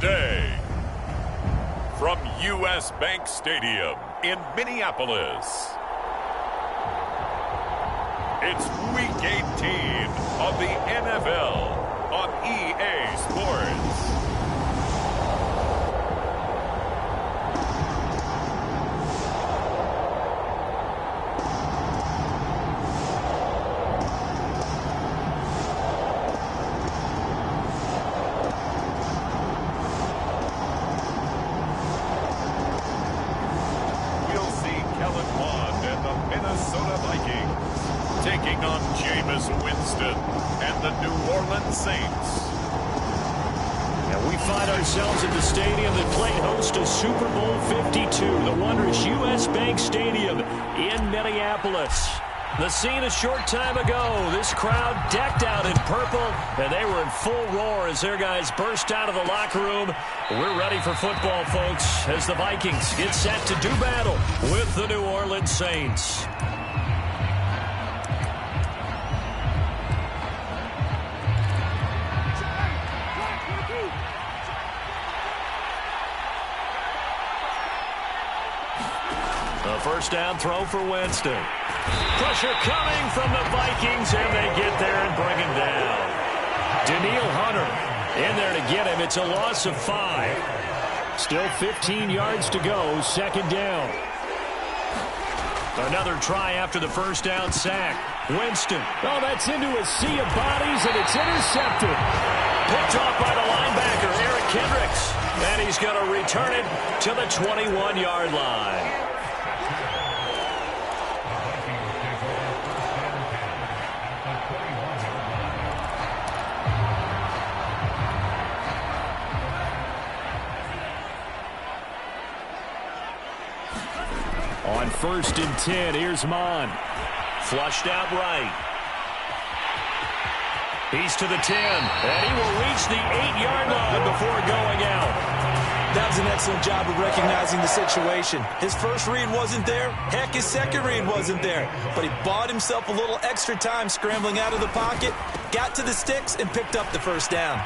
day. From U.S. Bank Stadium in Minneapolis, it's Week 18 of the NFL on EA Sports. Taking on Jameis Winston and the New Orleans Saints. And we find ourselves at the stadium that played host to Super Bowl 52, the wondrous U.S. Bank Stadium in Minneapolis. The scene a short time ago, this crowd decked out in purple, and they were in full roar as their guys burst out of the locker room. We're ready for football, folks, as the Vikings get set to do battle with the New Orleans Saints. First down throw for Winston. Pressure coming from the Vikings, and they get there and bring him down. Danielle Hunter in there to get him. It's a loss of 5. Still 15 yards to go, second down. Another try after the first down sack. Winston. Oh, that's into a sea of bodies, and it's intercepted. Picked off by the linebacker, Eric Kendricks. And he's going to return it to the 21-yard line. On 1st and 10, here's Mon. Flushed out right. He's to the 10, and he will reach the 8-yard line before going out. That was an excellent job of recognizing the situation. His first read wasn't there. Heck, his second read wasn't there. But he bought himself a little extra time scrambling out of the pocket, got to the sticks, and picked up the first down.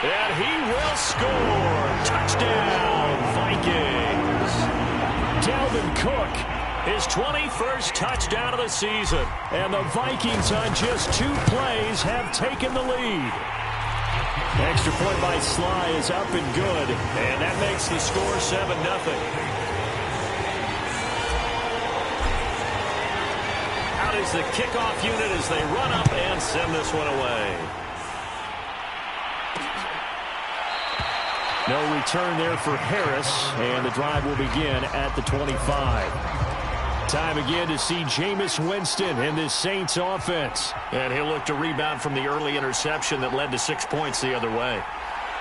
And he will score. Touchdown, Vikings. Dalvin Cook, his 21st touchdown of the season. And the Vikings on just 2 plays have taken the lead. Extra point by Sly is up and good. And that makes the score 7-0. Out is the kickoff unit as they run up and send this one away. No return there for Harris, and the drive will begin at the 25. Time again to see Jameis Winston in this Saints offense. And he'll look to rebound from the early interception that led to 6 points the other way.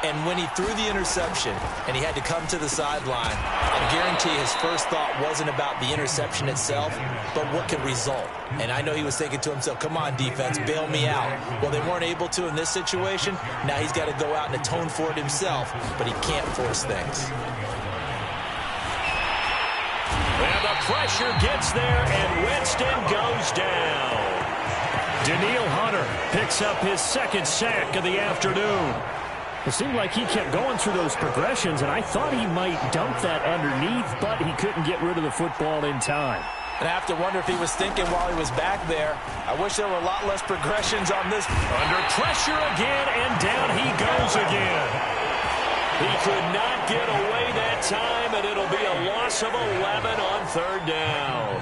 And when he threw the interception and he had to come to the sideline, I guarantee his first thought wasn't about the interception itself, but what could result. And I know he was thinking to himself, come on, defense, bail me out. Well, they weren't able to in this situation. Now he's got to go out and atone for it himself, but he can't force things. And the pressure gets there, and Winston goes down. Danielle Hunter picks up his second sack of the afternoon. It seemed like he kept going through those progressions, and I thought he might dump that underneath, but he couldn't get rid of the football in time. And I have to wonder if he was thinking while he was back there, I wish there were a lot less progressions on this. Under pressure again, and down he goes again. He could not get away that time, and it'll be a loss of 11 on 3rd down.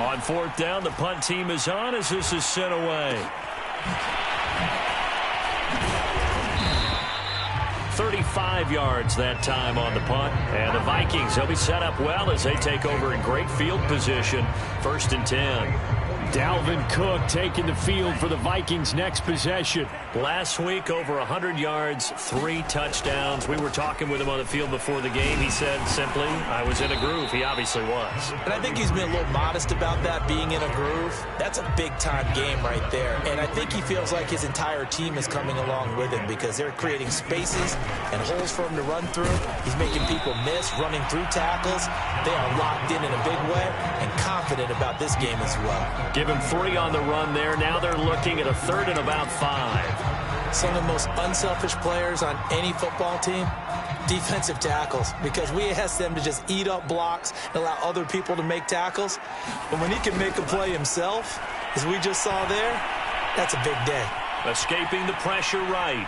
On 4th down, the punt team is on as this is sent away. 35 yards that time on the punt. And the Vikings, they'll be set up well as they take over in great field position. 1st and 10. Dalvin Cook taking the field for the Vikings' next possession. Last week, over 100 yards, 3 touchdowns. We were talking with him on the field before the game. He said simply, I was in a groove. He obviously was. And I think he's been a little modest about that, being in a groove. That's a big-time game right there. And I think he feels like his entire team is coming along with him because they're creating spaces and holes for him to run through. He's making people miss, running through tackles. They are locked in a big way and confident about this game as well. Give him 3 on the run there. Now they're looking at a 3rd and about 5. some of the most unselfish players on any football team? Defensive tackles, because we ask them to just eat up blocks and allow other people to make tackles. But when he can make a play himself, as we just saw there, that's a big day. Escaping the pressure right.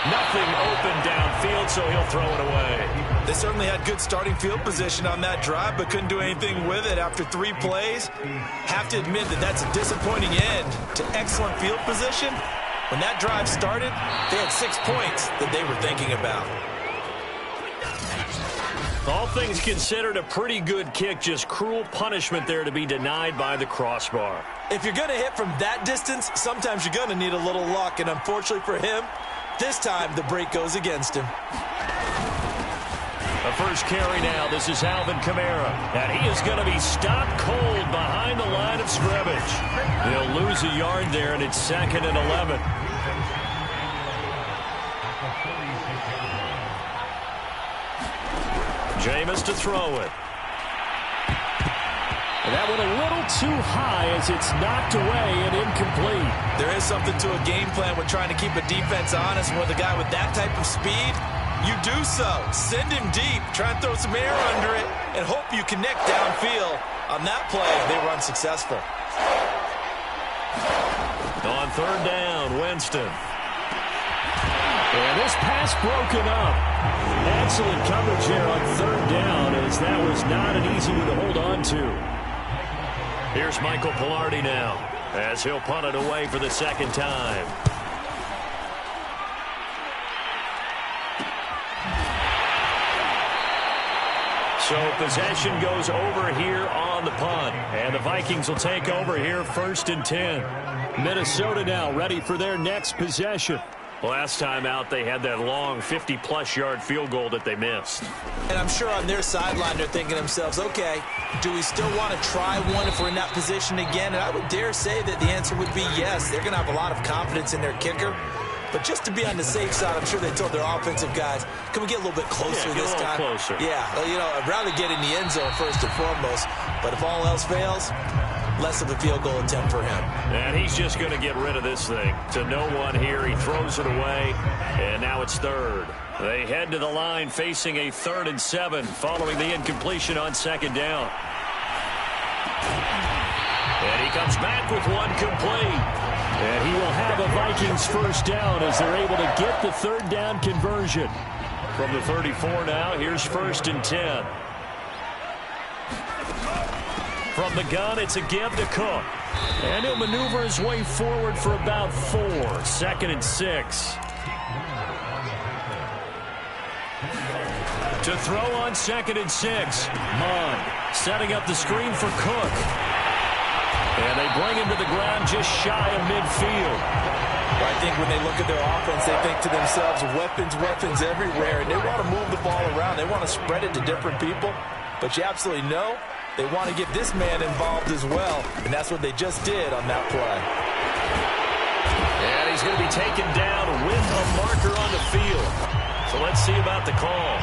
Nothing open downfield, so he'll throw it away. They certainly had good starting field position on that drive, but couldn't do anything with it after 3 plays. Have to admit that that's a disappointing end to excellent field position. When that drive started, they had 6 points that they were thinking about. All things considered, a pretty good kick. Just cruel punishment there to be denied by the crossbar. If you're going to hit from that distance, sometimes you're going to need a little luck. And unfortunately for him, this time the break goes against him. The first carry now. This is Alvin Kamara. And he is going to be stopped cold behind the line of scrimmage. He'll lose a yard there, and it's 2nd and 11. Jameis to throw it. And that one a little too high as it's knocked away and incomplete. There is something to a game plan with trying to keep a defense honest. With a guy with that type of speed, you do so. Send him deep. Try and throw some air under it and hope you connect downfield. On that play, they were unsuccessful. On 3rd down, Winston. And this pass broken up. Excellent coverage here on 3rd down, as that was not an easy one to hold on to. Here's Michael Palardy now, as he'll punt it away for the 2nd time. So possession goes over here on the punt, and the Vikings will take over here 1st and 10. Minnesota now ready for their next possession. Last time out, they had that long 50-plus yard field goal that they missed. And I'm sure on their sideline, they're thinking to themselves, okay, do we still want to try one if we're in that position again? And I would dare say that the answer would be yes. They're going to have a lot of confidence in their kicker. But just to be on the safe side, I'm sure they told their offensive guys, can we get a little bit closer this time? Closer. Yeah, you know, I'd rather get in the end zone first and foremost. But if all else fails, less of a field goal attempt for him. And he's just going to get rid of this thing. To no one here. He throws it away, and now it's 3rd. They head to the line facing a 3rd and 7 following the incompletion on 2nd down. And he comes back with one complete. And he will have a Vikings 1st down as they're able to get the 3rd down conversion. From the 34 now, here's 1st and 10. From the gun, it's a give to Cook. And he'll maneuver his way forward for about 4. 2nd and 6. To throw on 2nd and 6. Mond setting up the screen for Cook. And they bring him to the ground just shy of midfield. Well, I think when they look at their offense, they think to themselves, weapons everywhere. And they want to move the ball around. They want to spread it to different people. But you absolutely know they want to get this man involved as well. And that's what they just did on that play. And he's going to be taken down with a marker on the field. So let's see about the call.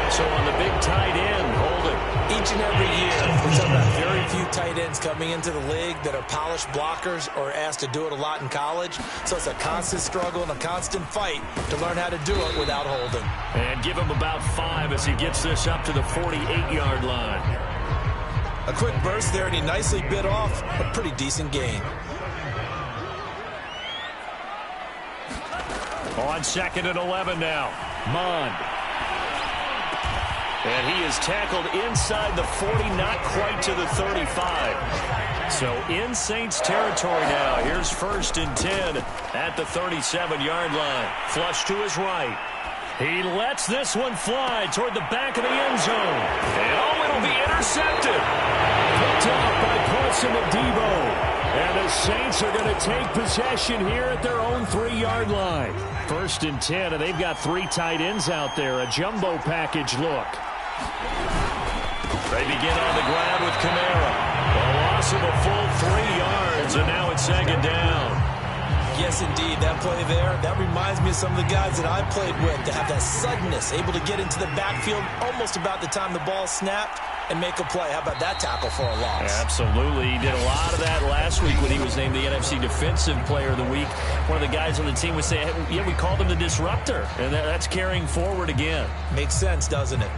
So on the big tight end, holding. Each and every year, we're talking about very few tight ends coming into the league that are polished blockers or asked to do it a lot in college. So it's a constant struggle and a constant fight to learn how to do it without holding. And give him about 5 as he gets this up to the 48-yard line. A quick burst there, and he nicely bit off a pretty decent gain. On 2nd and 11 now, Mond. And he is tackled inside the 40, not quite to the 35. So in Saints territory now. Here's 1st and 10 at the 37-yard line. Flush to his right. He lets this one fly toward the back of the end zone. And it'll be intercepted. Picked off by Paulson Adebo. And the Saints are going to take possession here at their own 3-yard line. 1st and 10, and they've got 3 tight ends out there. A jumbo package look. They begin on the ground with Kamara. A loss of a full 3 yards, and now it's 2nd down. Yes, indeed. That play there, that reminds me of some of the guys that I played with to have that suddenness, able to get into the backfield almost about the time the ball snapped. and make a play. How about that tackle for a loss? Absolutely. He did a lot of that last week when he was named the NFC Defensive Player of the Week. One of the guys on the team would say, hey, yeah, we called him the disruptor, and that's carrying forward again. Makes sense, doesn't it?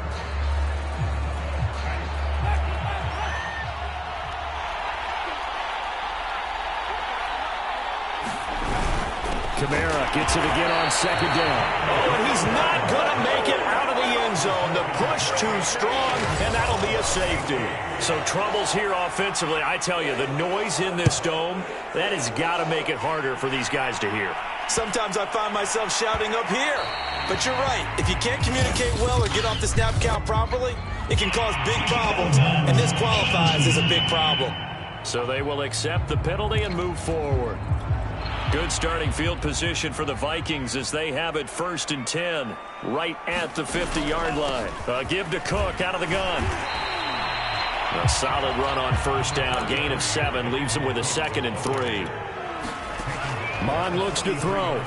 Kamara gets it again on second down. Oh, and he's not going to make it out of the end zone. The push too strong, and that'll be a safety. So troubles here offensively. I tell you, the noise in this dome, that has got to make it harder for these guys to hear. Sometimes I find myself shouting up here. But you're right. If you can't communicate well or get off the snap count properly, it can cause big problems, and this qualifies as a big problem. So they will accept the penalty and move forward. Good starting field position for the Vikings as they have it 1st and 10 right at the 50-yard line. Give to Cook out of the gun. A solid run on 1st down. Gain of 7 leaves him with a 2nd and 3. Mond looks to throw.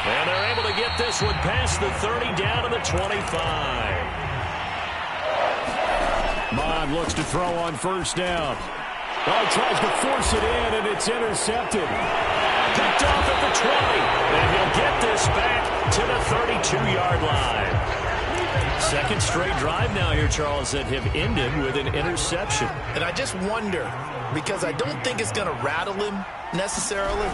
And they're able to get this one past the 30 down to the 25. Mond looks to throw on 1st down. Oh, tries to force it in, and it's intercepted. Picked off at the 20, and he'll get this back to the 32-yard line. Second straight drive now here, Charles, that have ended with an interception. And I just wonder, because I don't think it's going to rattle him necessarily,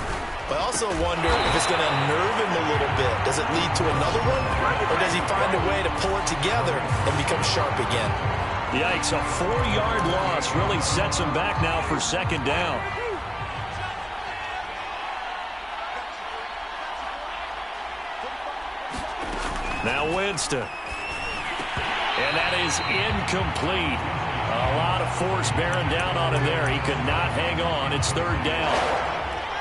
but I also wonder if it's going to unnerve him a little bit. Does it lead to another one, or does he find a way to pull it together and become sharp again? Yikes, a 4-yard loss really sets him back now for 2nd down. Now Winston. And that is incomplete. A lot of force bearing down on him there. He could not hang on. It's 3rd down.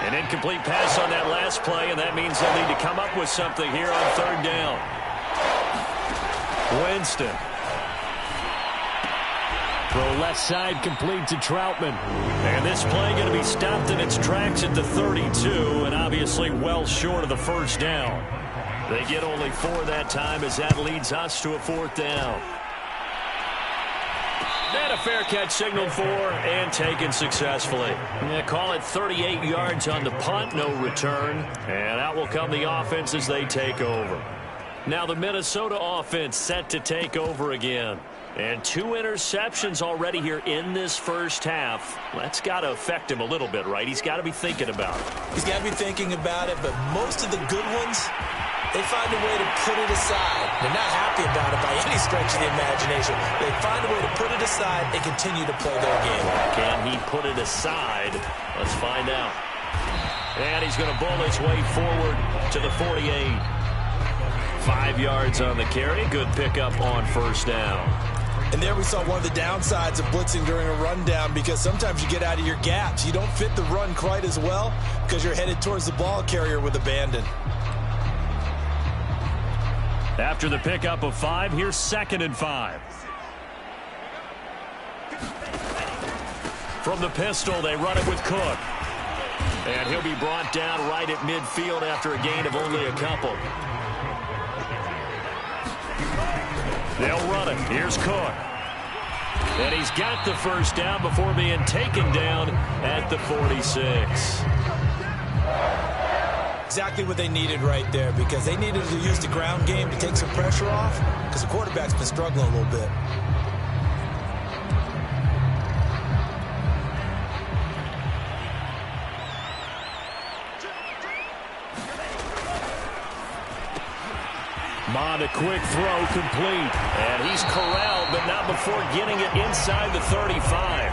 An incomplete pass on that last play, and that means they'll need to come up with something here on 3rd down. Winston. Throw left side complete to Troutman. And this play going to be stopped in its tracks at the 32, and obviously well short of the 1st down. They get only 4 that time as that leads us to a 4th down. And a fair catch signaled for and taken successfully. Yeah, call it 38 yards on the punt, no return. And out will come the offense as they take over. Now the Minnesota offense set to take over again. And 2 interceptions already here in this first half. That's got to affect him a little bit, right? He's got to be thinking about it. He's got to be thinking about it, but most of the good ones, they find a way to put it aside. They're not happy about it by any stretch of the imagination. They find a way to put it aside and continue to play their game. Can he put it aside? Let's find out. And he's going to bull his way forward to the 48. 5 yards on the carry. Good pickup on 1st down. And there we saw one of the downsides of blitzing during a rundown, because sometimes you get out of your gaps. You don't fit the run quite as well because you're headed towards the ball carrier with abandon. After the pickup of 5, here's 2nd and 5. From the pistol, they run it with Cook. And he'll be brought down right at midfield after a gain of only a couple. They'll run it. Here's Cook. And he's got the 1st down before being taken down at the 46. Exactly what they needed right there, because they needed to use the ground game to take some pressure off, because the quarterback's been struggling a little bit. Mond, a quick throw, complete. And he's corralled, but not before getting it inside the 35.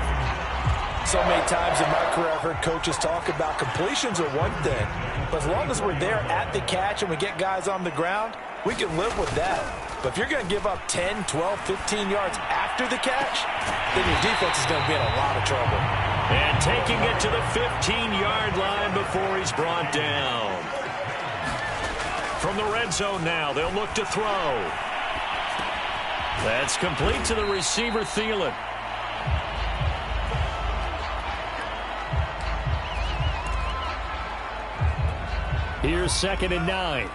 So many times in my career I've heard coaches talk about completions are one thing, but as long as we're there at the catch and we get guys on the ground, we can live with that. But if you're going to give up 10, 12, 15 yards after the catch, then your defense is going to be in a lot of trouble. And taking it to the 15-yard line before he's brought down. From the red zone now, they'll look to throw. That's complete to the receiver, Thielen. Here's 2nd and 9.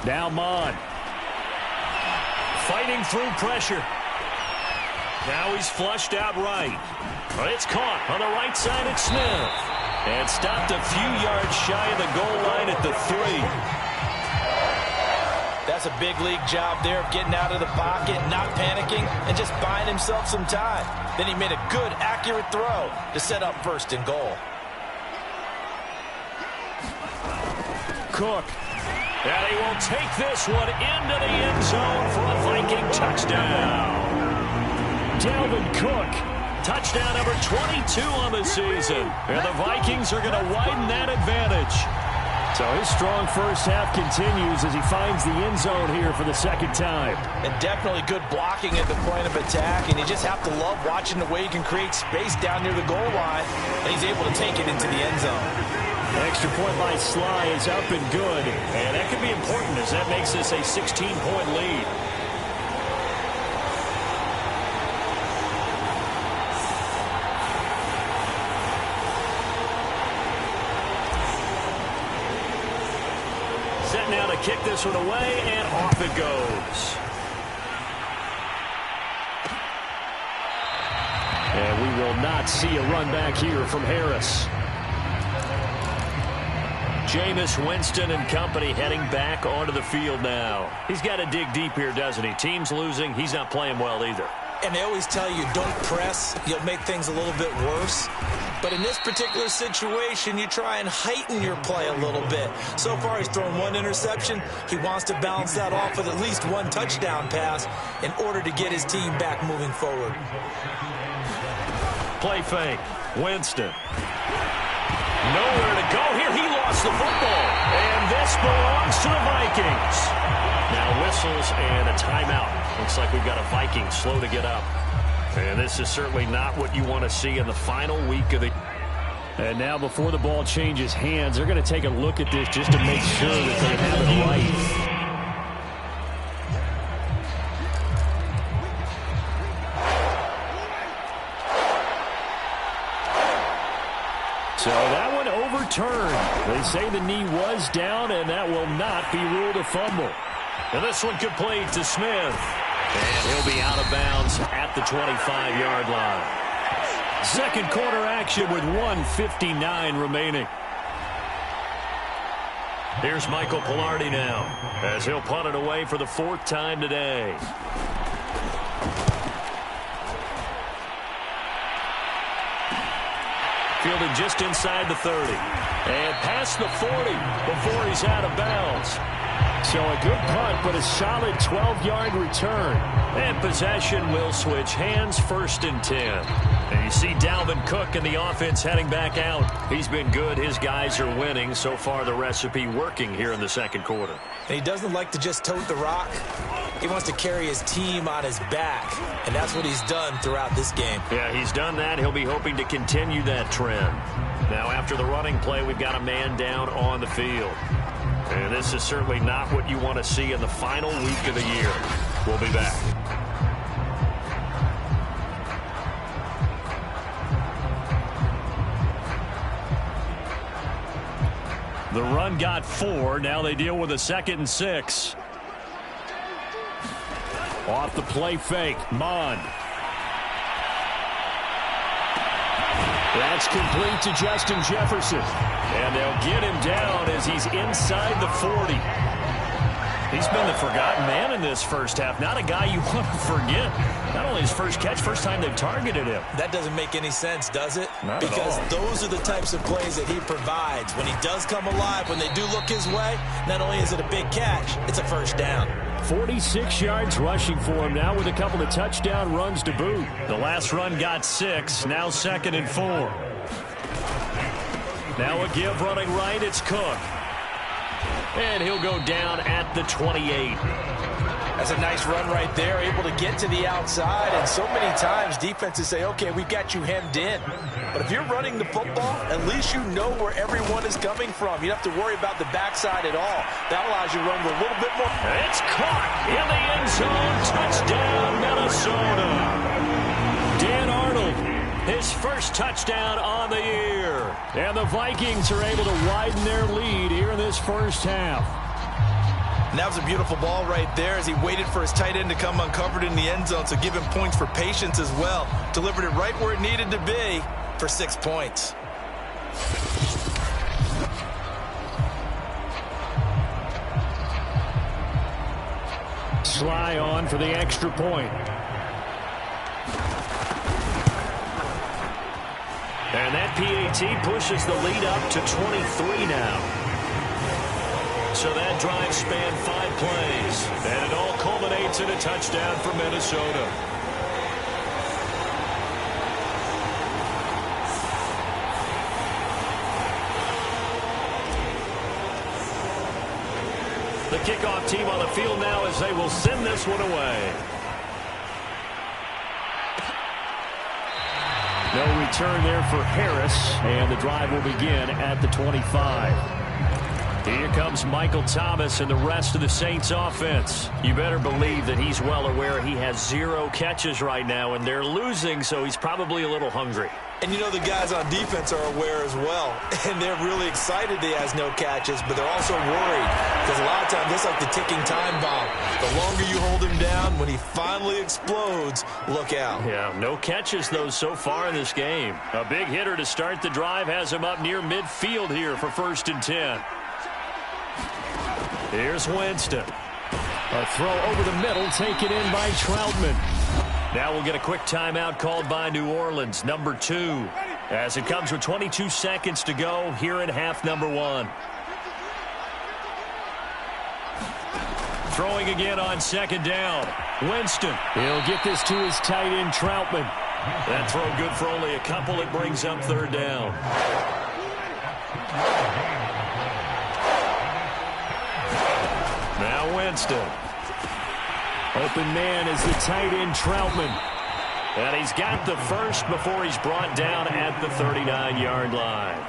Now Mon. Fighting through pressure. Now he's flushed out right. It's caught on the right side at Smith. And stopped a few yards shy of the goal line at the 3. That's a big league job there of getting out of the pocket, not panicking, and just buying himself some time. Then he made a good, accurate throw to set up first and goal. Cook. And he will take this one into the end zone for a Viking touchdown. Dalvin Cook. Touchdown number 22 on the season. And the Vikings are going to widen that advantage. So his strong first half continues as he finds the end zone here for the second time. And definitely good blocking at the point of attack. And you just have to love watching the way he can create space down near the goal line. And he's able to take it into the end zone. Extra point by Sly is up and good. And that could be important as that makes this a 16-point lead. Set now to kick this one away, and off it goes. And we will not see a run back here from Harris. Jameis Winston and company heading back onto the field now. He's got to dig deep here, doesn't he? Team's losing. He's not playing well either. And they always tell you, don't press. You'll make things a little bit worse. But in this particular situation, you try and heighten your play a little bit. So far, he's thrown one interception. He wants to balance that off with at least one touchdown pass in order to get his team back moving forward. Play fake. Winston. Nowhere to go here. He lost the football. And this belongs to the Vikings. Now whistles and a timeout. Looks like we've got a Viking slow to get up. And this is certainly not what you want to see in the final week of the... And now before the ball changes hands, they're going to take a look at this just to make sure that they have it right. So that one overturned. They say the knee was down, and that will not be ruled a fumble. And this one complete to Smith. And he'll be out of bounds at the 25-yard line. Second quarter action with 1:59 remaining. Here's Michael Palardy now as he'll punt it away for the 4th time today. Fielded just inside the 30. And past the 40 before he's out of bounds. So a good punt, but a solid 12-yard return. And possession will switch hands, 1st and 10. And you see Dalvin Cook and the offense heading back out. He's been good. His guys are winning. So far, the recipe working here in the second quarter. And he doesn't like to just tote the rock. He wants to carry his team on his back. And that's what he's done throughout this game. Yeah, he's done that. He'll be hoping to continue that trend. Now, after the running play, we've got a man down on the field. And this is certainly not what you want to see in the final week of the year. We'll be back. The run got 4. Now they deal with a 2nd and 6. Off the play fake. Mon. That's complete to Justin Jefferson. And they'll get him down as he's inside the 40. He's been the forgotten man in this first half. Not a guy you want to forget. Not only his first catch, first time they've targeted him. That doesn't make any sense, does it? Not because at all. Those are the types of plays that he provides. When he does come alive, when they do look his way, not only is it a big catch, it's a first down. 46 yards rushing for him now with a couple of touchdown runs to boot. The last run got 6. Now 2nd and 4. Now a give running right. It's Cook. And he'll go down at the 28. That's a nice run right there, able to get to the outside. And so many times defenses say, okay, we've got you hemmed in. But if you're running the football, at least you know where everyone is coming from. You don't have to worry about the backside at all. That allows you to run a little bit more. It's caught in the end zone. Touchdown, Minnesota. Dan Arnold, his first touchdown on the year. And the Vikings are able to widen their lead here in this first half. And that was a beautiful ball right there as he waited for his tight end to come uncovered in the end zone, so give him points for patience as well. Delivered it right where it needed to be for 6 points. Sly on for the extra point. And that PAT pushes the lead up to 23 now. So that drive spanned 5 plays. And it all culminates in a touchdown for Minnesota. The kickoff team on the field now as they will send this one away. No return there for Harris, and the drive will begin at the 25. Here comes Michael Thomas and the rest of the Saints offense. You better believe that he's well aware he has 0 catches right now, and they're losing, so he's probably a little hungry. And you know the guys on defense are aware as well. And they're really excited he has no catches, but they're also worried. Because a lot of times, it's like the ticking time bomb. The longer you hold him down, when he finally explodes, look out. Yeah, no catches, though, so far in this game. A big hitter to start the drive has him up near midfield here for 1st and 10. Here's Winston. A throw over the middle, taken in by Troutman. Now we'll get a quick timeout called by New Orleans, number 2, as it comes with 22 seconds to go here in half number 1. Throwing again on 2nd down. Winston. He'll get this to his tight end, Troutman. That throw good for only a couple. It brings up 3rd down. Now Winston. Open man is the tight end, Troutman. And he's got the first before he's brought down at the 39-yard line.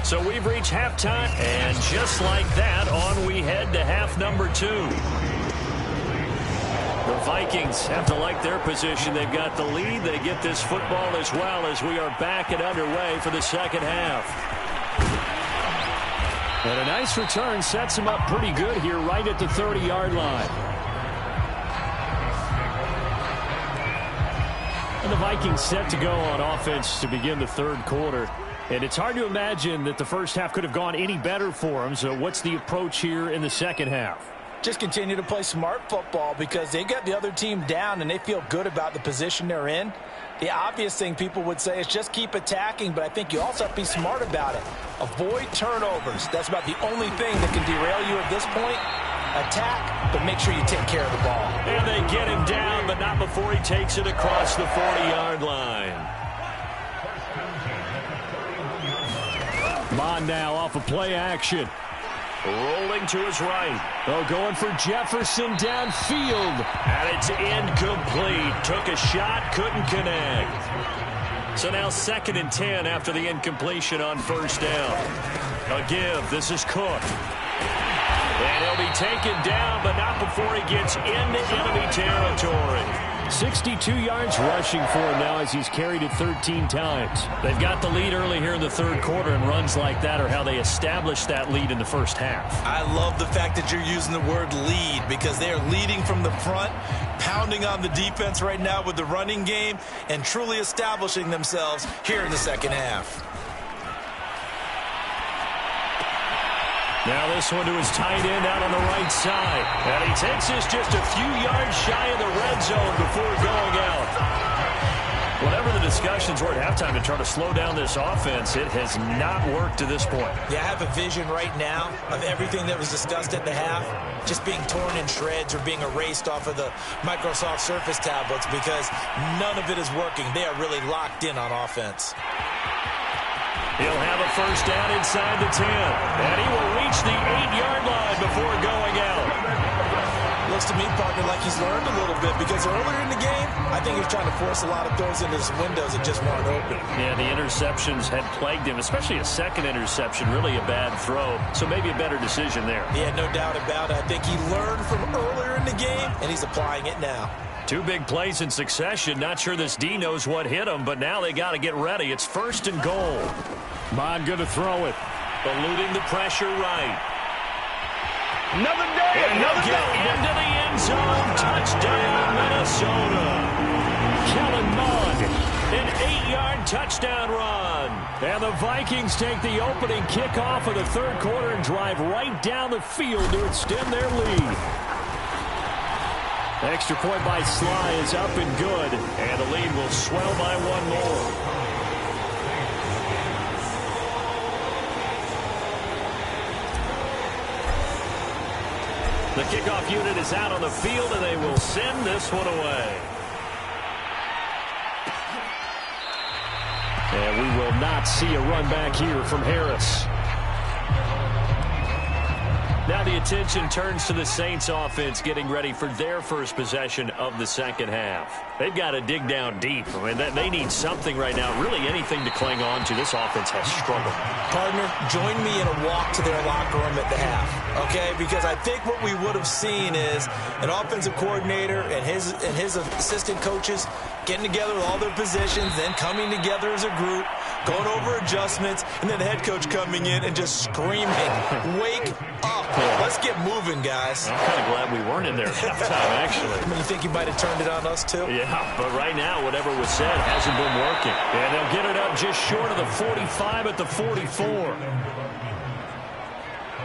So we've reached halftime, and just like that, on we head to half number 2. The Vikings have to like their position. They've got the lead. They get this football as well as we are back and underway for the second half. And a nice return sets him up pretty good here right at the 30-yard line. And the Vikings set to go on offense to begin the 3rd quarter. And it's hard to imagine that the first half could have gone any better for them. So what's the approach here in the second half? Just continue to play smart football because they got the other team down and they feel good about the position they're in. The obvious thing people would say is just keep attacking, but I think you also have to be smart about it. Avoid turnovers. That's about the only thing that can derail you at this point. Attack, but make sure you take care of the ball. And they get him down, but not before he takes it across the 40-yard line. Mond now off of play action. Rolling to his right. Oh, going for Jefferson downfield. And it's incomplete. Took a shot, couldn't connect. So now 2nd and 10 after the incompletion on 1st down. A give. This is Cook. And he'll be taken down, but not before he gets into enemy territory. 62 yards rushing for him now as he's carried it 13 times. They've got the lead early here in the 3rd quarter, and runs like that are how they established that lead in the first half. I love the fact that you're using the word lead because they are leading from the front, pounding on the defense right now with the running game, and truly establishing themselves here in the second half. Now this one to his tight end out on the right side. And he takes this just a few yards shy of the red zone before going out. Whatever the discussions were at halftime to try to slow down this offense, it has not worked to this point. Yeah, I have a vision right now of everything that was discussed at the half just being torn in shreds or being erased off of the Microsoft Surface tablets because none of it is working. They are really locked in on offense. He'll have a 1st down inside the 10. And he will reach the 8-yard line before going out. Looks to me, partner, like he's learned a little bit because earlier in the game, I think he was trying to force a lot of throws into his windows that just weren't open. Yeah, the interceptions had plagued him, especially a 2nd interception, really a bad throw. So maybe a better decision there. Yeah, no doubt about it. I think he learned from earlier in the game, and he's applying it now. Two big plays in succession. Not sure this D knows what hit him, but now they got to get ready. It's 1st and goal. Bond going to throw it. Eluding the pressure right. Another day, and another get day. Into the end zone. Touchdown, Minnesota. Kellen Mond. An 8-yard touchdown run. And the Vikings take the opening kickoff of the third quarter and drive right down the field to extend their lead. Extra point by Sly is up and good. And the lead will swell by one more. The kickoff unit is out on the field, and they will send this one away. And we will not see a run back here from Harris. Now the attention turns to the Saints offense getting ready for their first possession of the second half. They've got to dig down deep. I mean, they need something right now, really anything to cling on to. This offense has struggled. Partner, join me in a walk to their locker room at the half, okay? Because I think what we would have seen is an offensive coordinator and his assistant coaches getting together with all their positions, then coming together as a group, going over adjustments, and then the head coach coming in and just screaming, wake up. Let's get moving, guys. I'm kind of glad we weren't in there at halftime, actually. I mean, you think he might have turned it on us, too? Yeah, but right now, whatever was said hasn't been working. And they'll get it up just short of the 45 at the 44.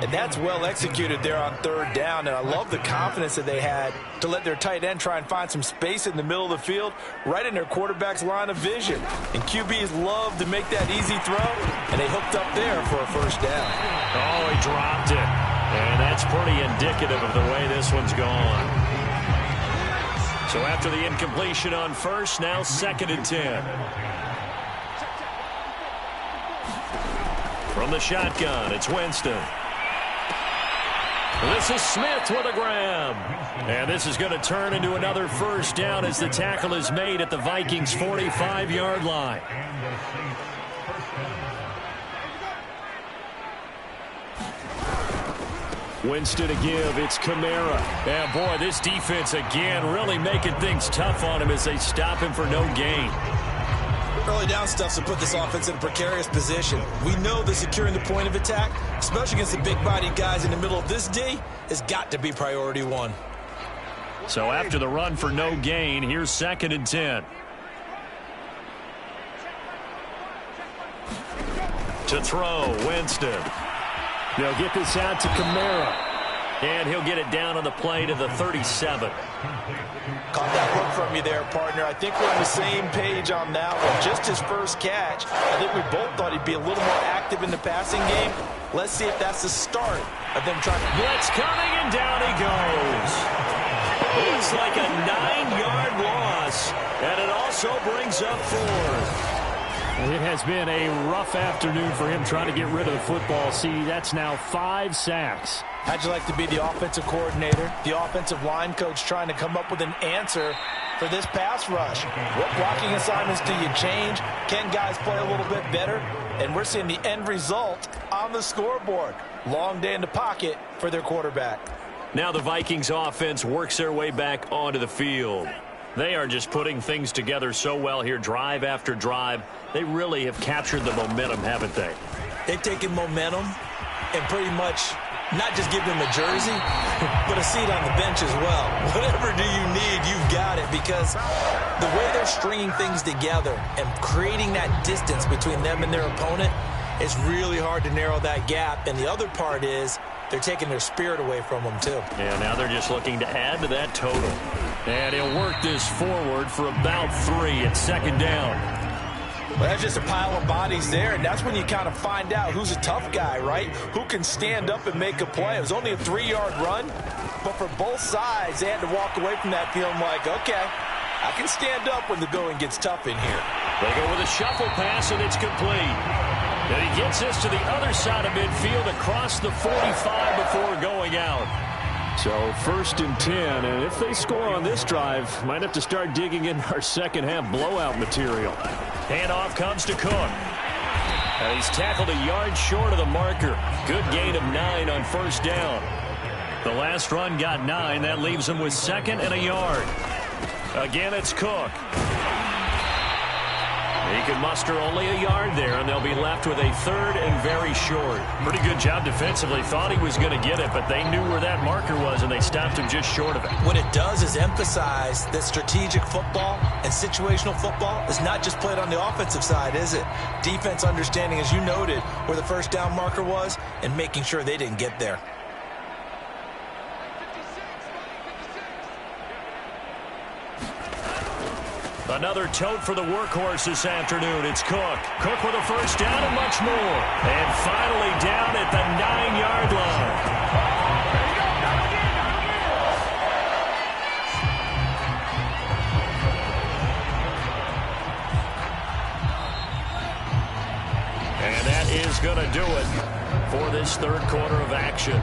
And that's well executed there on third down. And I love the confidence that they had to let their tight end try and find some space in the middle of the field, right in their quarterback's line of vision. And QBs love to make that easy throw, and they hooked up there for a first down. Oh, he dropped it. And that's pretty indicative of the way this one's gone. So after the incompletion on first, now 2nd and 10. From the shotgun, it's Winston. This is Smith with a grab. And this is going to turn into another first down as the tackle is made at the Vikings' 45-yard line. Winston to give. It's Kamara. And boy, this defense again really making things tough on him as they stop him for no gain. Early down stuff's to put this offense in a precarious position. We know that securing the point of attack, especially against the big-bodied guys in the middle of this D, has got to be priority one. So after the run for no gain, here's 2nd and 10. To throw, Winston. They'll get this out to Kamara. And he'll get it down on the play to the 37. Caught that hook from you there, partner. I think we're on the same page on that one. Just his first catch. I think we both thought he'd be a little more active in the passing game. Let's see if that's the start of them trying to... Blitz coming, and down he goes. It's like a 9-yard loss, and it also brings up 4. It has been a rough afternoon for him trying to get rid of the football. See, that's now 5 sacks. How'd you like to be the offensive coordinator, the offensive line coach trying to come up with an answer for this pass rush? What blocking assignments do you change? Can guys play a little bit better? And we're seeing the end result on the scoreboard. Long day in the pocket for their quarterback. Now the Vikings offense works their way back onto the field. They are just putting things together so well here, drive after drive. They really have captured the momentum, haven't they? They've taken momentum and pretty much not just give them a jersey, but a seat on the bench as well. Whatever do you need, you've got it, because the way they're stringing things together and creating that distance between them and their opponent is really hard to narrow that gap. And the other part is they're taking their spirit away from them, too. And now they're just looking to add to that total. And he'll work this forward for about 3 at 2nd down. Well, that's just a pile of bodies there, and that's when you kind of find out who's a tough guy, right? Who can stand up and make a play. It was only a 3-yard run, but for both sides, they had to walk away from that feeling like, okay, I can stand up when the going gets tough in here. They go with a shuffle pass, and it's complete. And he gets this to the other side of midfield across the 45 before going out. So 1st and 10, and if they score on this drive, might have to start digging in our second half blowout material. Handoff comes to Cook. And he's tackled a yard short of the marker. Good gain of 9 on 1st down. The last run got 9. That leaves him with 2nd and a yard. Again, it's Cook. He can muster only a yard there, and they'll be left with a third and very short. Pretty good job defensively. Thought he was going to get it, but they knew where that marker was, and they stopped him just short of it. What it does is emphasize that strategic football and situational football is not just played on the offensive side, is it? Defense understanding, as you noted, where the first down marker was and making sure they didn't get there. Another tote for the workhorse this afternoon. It's Cook. Cook with a first down and much more. And finally down at the 9-yard line. And that is going to do it for this third quarter of action.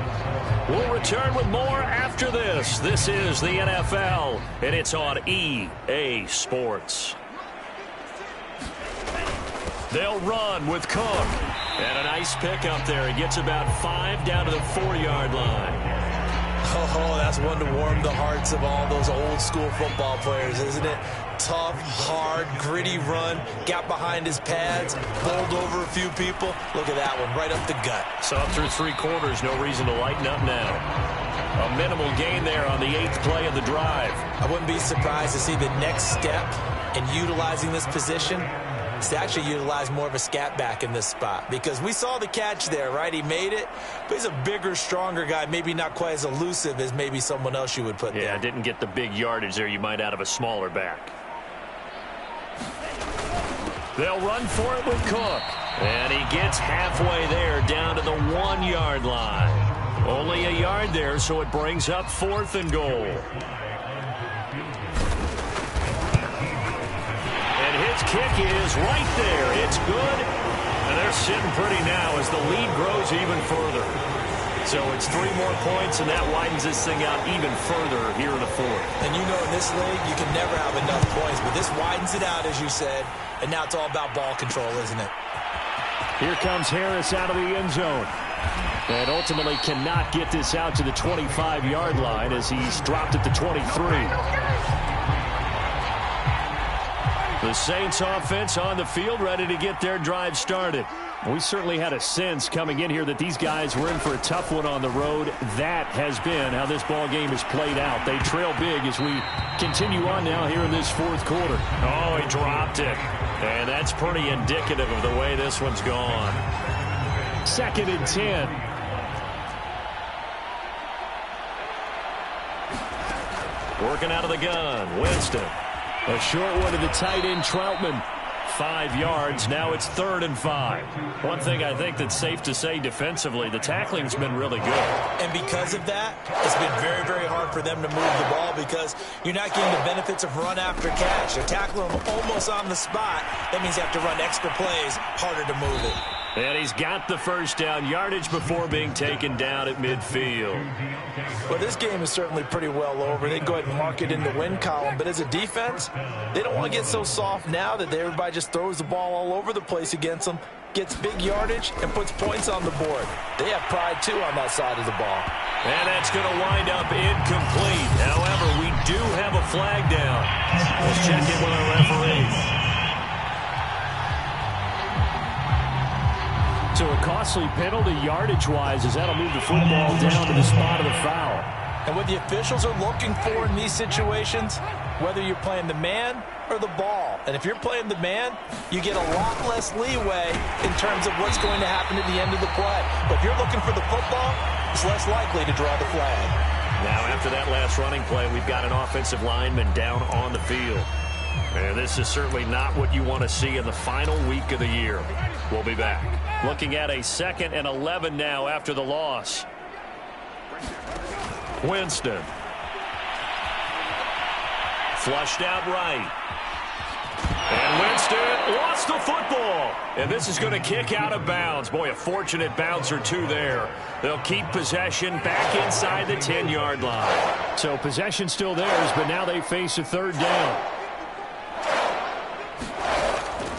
We'll return with more after this. This is the NFL, and it's on EA Sports. They'll run with Cook. And a nice pickup there. He gets about 5 down to the 4-yard line. Oh, that's one to warm the hearts of all those old school football players, isn't it? Tough, hard, gritty run. Got behind his pads, bowled over a few people. Look at that one, right up the gut. So up through 3 quarters, no reason to lighten up now. A minimal gain there on the 8th play of the drive. I wouldn't be surprised to see the next step in utilizing this position is to actually utilize more of a scat back in this spot, because we saw the catch there, right? He made it, but he's a bigger, stronger guy, maybe not quite as elusive as maybe someone else you would put there. Yeah, didn't get the big yardage there you might out of a smaller back. They'll run for it with Cook. And he gets halfway there, down to the 1-yard line. Only a yard there, so it brings up 4th and goal. His kick is right there. It's good. And they're sitting pretty now as the lead grows even further. So it's 3 more points, and that widens this thing out even further here in the 4th. And you know in this league, you can never have enough points. But this widens it out, as you said. And now it's all about ball control, isn't it? Here comes Harris out of the end zone. And ultimately cannot get this out to the 25-yard line as he's dropped at the 23. The Saints offense on the field, ready to get their drive started. We certainly had a sense coming in here that these guys were in for a tough one on the road. That has been how this ball game has played out. They trail big as we continue on now here in this 4th quarter. Oh, he dropped it. And that's pretty indicative of the way this one's gone. 2nd and 10. Working out of the gun, Winston. A short one to the tight end, Troutman. 5 yards. Now it's 3rd and 5. One thing I think that's safe to say defensively, the tackling's been really good. And because of that, it's been very, very hard for them to move the ball because you're not getting the benefits of run after catch. They're tackling them almost on the spot. That means you have to run extra plays, harder to move it. And he's got the first down yardage before being taken down at midfield. Well, this game is certainly pretty well over. They go ahead and mark it in the win column. But as a defense, they don't want to get so soft now that everybody just throws the ball all over the place against them, gets big yardage, and puts points on the board. They have pride, too, on that side of the ball. And that's going to wind up incomplete. However, we do have a flag down. Let's check in with our referee. So a costly penalty yardage-wise as that'll move the football down to the spot of the foul. And what the officials are looking for in these situations, whether you're playing the man or the ball. And if you're playing the man, you get a lot less leeway in terms of what's going to happen at the end of the play. But if you're looking for the football, it's less likely to draw the flag. Now, after that last running play, we've got an offensive lineman down on the field. And this is certainly not what you want to see in the final week of the year. We'll be back. Looking at a 2nd and 11 now after the loss. Winston. Flushed out right. And Winston lost the football. And this is going to kick out of bounds. Boy, a fortunate bounce or two there. They'll keep possession back inside the 10-yard line. So possession still theirs, but now they face a 3rd down.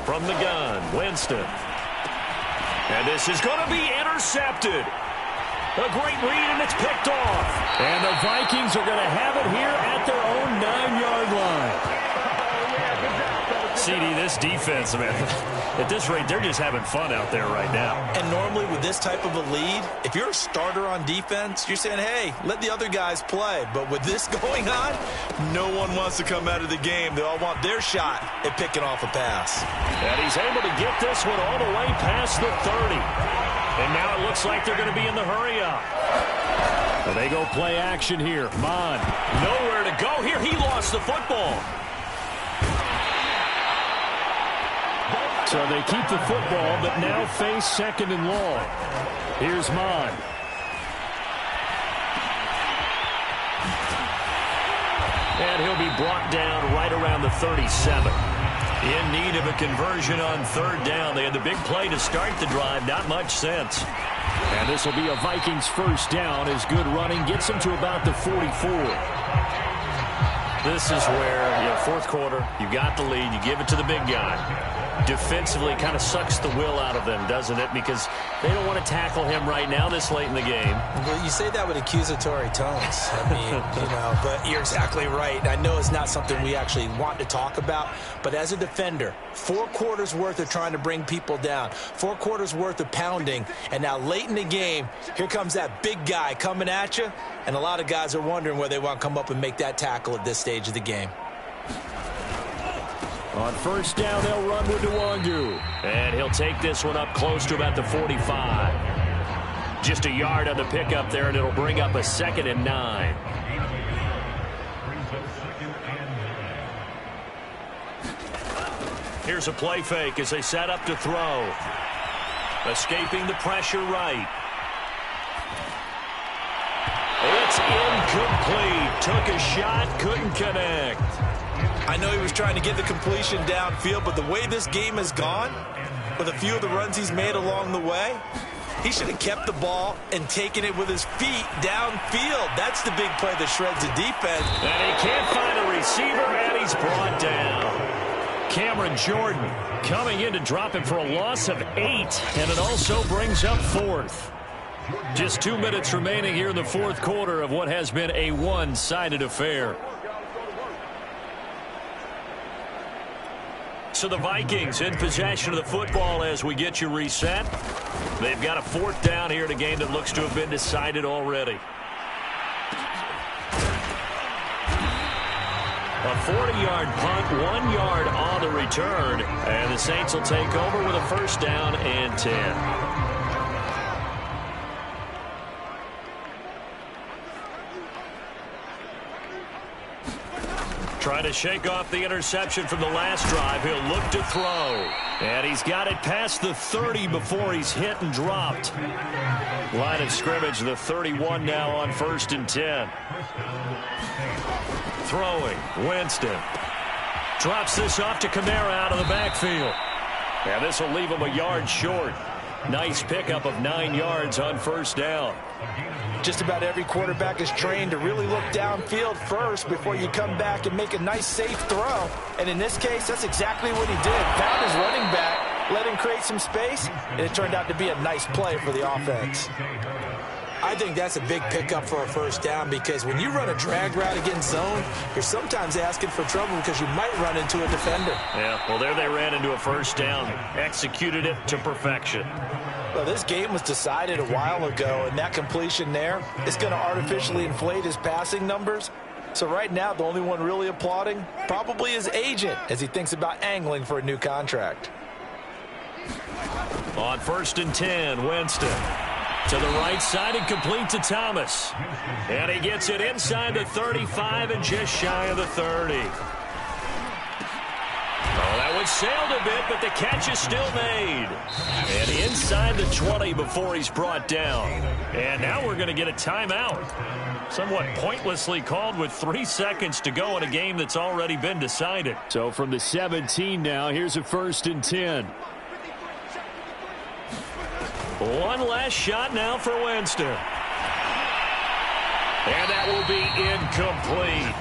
From the gun, Winston. And this is going to be intercepted. A great read, and it's picked off. And the Vikings are going to have it here at their own 9-yard line. CD, this defense, man, at this rate, they're just having fun out there right now. And normally with this type of a lead, if you're a starter on defense, you're saying, hey, let the other guys play. But with this going on, no one wants to come out of the game. They all want their shot at picking off a pass. And he's able to get this one all the way past the 30. And now it looks like they're going to be in the hurry-up. So they go play action here. Mond, nowhere to go here. He lost the football. So they keep the football, but now face 2nd and long. Here's Mond. And he'll be brought down right around the 37. In need of a conversion on 3rd down. They had the big play to start the drive. Not much sense. And this will be a Vikings 1st down as good running gets them to about the 44. This is where, 4th quarter, you got the lead, you give it to the big guy. Defensively kind of sucks the will out of them, doesn't it? Because they don't want to tackle him right now this late in the game. Well, you say that with accusatory tones. I mean, but you're exactly right. I know it's not something we actually want to talk about, but as a defender, 4 quarters worth of trying to bring people down, 4 quarters worth of pounding, and now late in the game, here comes that big guy coming at you, and a lot of guys are wondering where they want to come up and make that tackle at this stage of the game. On 1st down, they'll run with Nwangu. And he'll take this one up close to about the 45. Just a yard on the pickup there, and it'll bring up a 2nd and 9. Here's a play fake as they set up to throw. Escaping the pressure right. It's incomplete. Took a shot, couldn't connect. I know he was trying to get the completion downfield, but the way this game has gone, with a few of the runs he's made along the way, he should have kept the ball and taken it with his feet downfield. That's the big play that shreds the defense. And he can't find a receiver, and he's brought down. Cameron Jordan coming in to drop him for a loss of 8, and it also brings up 4th. Just 2 minutes remaining here in the 4th quarter of what has been a one-sided affair. So the Vikings in possession of the football as we get you reset. They've got a 4th down here in a game that looks to have been decided already. A 40-yard punt, 1 yard on the return. And the Saints will take over with a 1st down and 10. Trying to shake off the interception from the last drive. He'll look to throw. And he's got it past the 30 before he's hit and dropped. Line of scrimmage, the 31 now on 1st and 10. Throwing, Winston. Drops this off to Kamara out of the backfield. And this will leave him a yard short. Nice pickup of 9 yards on 1st down. Just about every quarterback is trained to really look downfield first before you come back and make a nice, safe throw. And in this case, that's exactly what he did. Found his running back, let him create some space, and it turned out to be a nice play for the offense. I think that's a big pickup for a 1st down because when you run a drag route against zone, you're sometimes asking for trouble because you might run into a defender. Yeah, well, there they ran into a 1st down. Executed it to perfection. Well, this game was decided a while ago, and that completion there is going to artificially inflate his passing numbers. So right now, the only one really applauding probably his agent as he thinks about angling for a new contract. On 1st and 10, Winston. To the right side and complete to Thomas. And he gets it inside the 35 and just shy of the 30. Oh, that one sailed a bit, but the catch is still made. And inside the 20 before he's brought down. And now we're going to get a timeout. Somewhat pointlessly called with 3 seconds to go in a game that's already been decided. So from the 17 now, here's a 1st and 10. One last shot now for Winston. And that will be incomplete.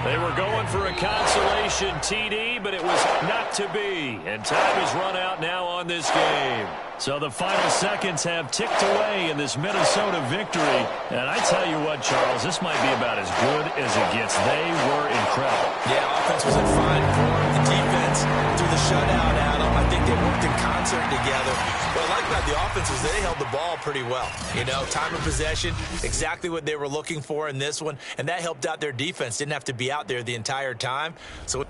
They were going for a consolation TD, but it was not to be. And time has run out now on this game. So the final seconds have ticked away in this Minnesota victory. And I tell you what, Charles, this might be about as good as it gets. They were incredible. Yeah, offense was in fine form. The defense threw the shutout at them. I think they worked in concert together. What I like about the offense was they held the ball pretty well. You know, time of possession, exactly what they were looking for in this one. And that helped out their defense. Didn't have to be out there the entire time. So